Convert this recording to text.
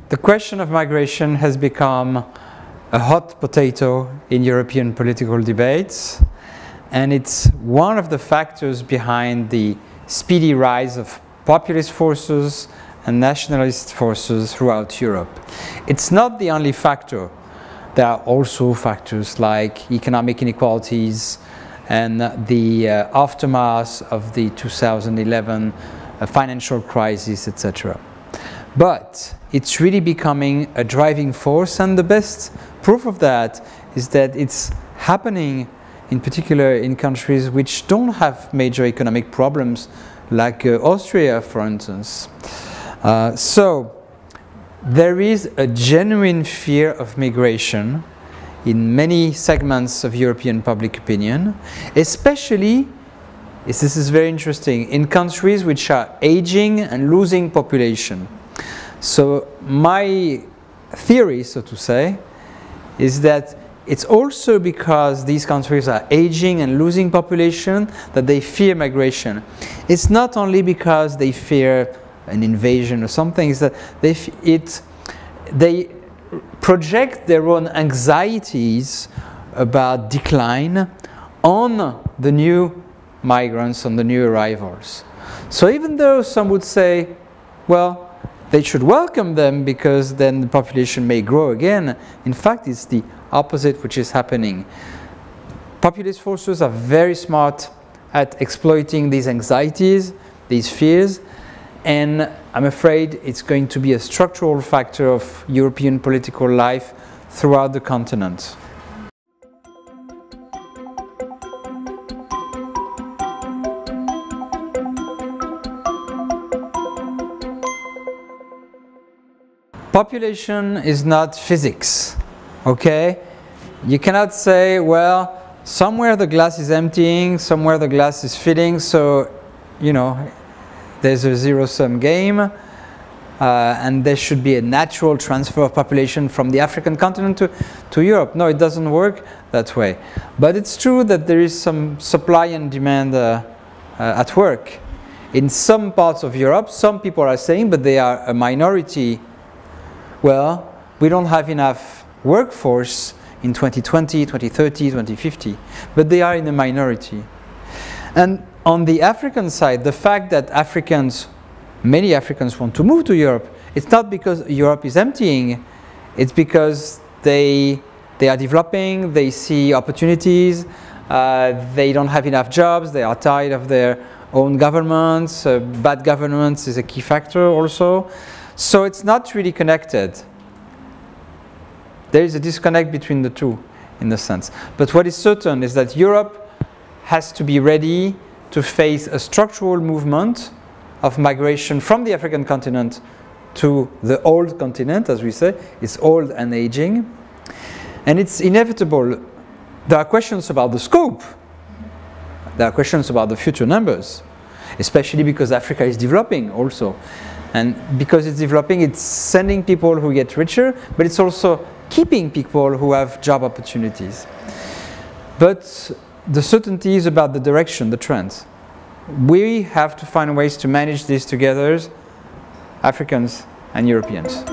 The question of migration has become a hot potato in European political debates, and it's one of the factors behind the speedy rise of populist forces and nationalist forces throughout Europe. It's not the only factor. There are also factors like economic inequalities and the aftermath of the 2011 financial crisis, etc. But it's really becoming a driving force, and the best proof of that is that it's happening in particular in countries which don't have major economic problems, like Austria, for instance. So there is a genuine fear of migration in many segments of European public opinion, especially, this is very interesting, in countries which are aging and losing population. So my theory, so to say, is that it's also because these countries are aging and losing population that they fear migration. It's not only because they fear an invasion or something, it's that they project their own anxieties about decline on the new migrants, on the new arrivals. So even though some would say, well, they should welcome them because then the population may grow again, in fact it's the opposite which is happening. Populist forces are very smart at exploiting these anxieties, these fears, and I'm afraid it's going to be a structural factor of European political life throughout the continent. Population is not physics, okay? You cannot say, well, somewhere the glass is emptying, somewhere the glass is filling, so, you know, there's a zero-sum game, and there should be a natural transfer of population from the African continent to Europe. No, it doesn't work that way. But it's true that there is some supply and demand at work. In some parts of Europe, some people are saying, but they are a minority, well, we don't have enough workforce in 2020, 2030, 2050, but they are in a minority. And on the African side, the fact that many Africans want to move to Europe, it's not because Europe is emptying, it's because they are developing, they see opportunities, they don't have enough jobs, they are tired of their own governments, bad governance is a key factor also. So it's not really connected. There is a disconnect between the two, in a sense. But what is certain is that Europe has to be ready to face a structural movement of migration from the African continent to the old continent, as we say. It's old and aging. And it's inevitable. There are questions about the scope. There are questions about the future numbers, especially because Africa is developing also. And because it's developing, it's sending people who get richer, but it's also keeping people who have job opportunities. But the certainty is about the direction, the trends. We have to find ways to manage this together, Africans and Europeans.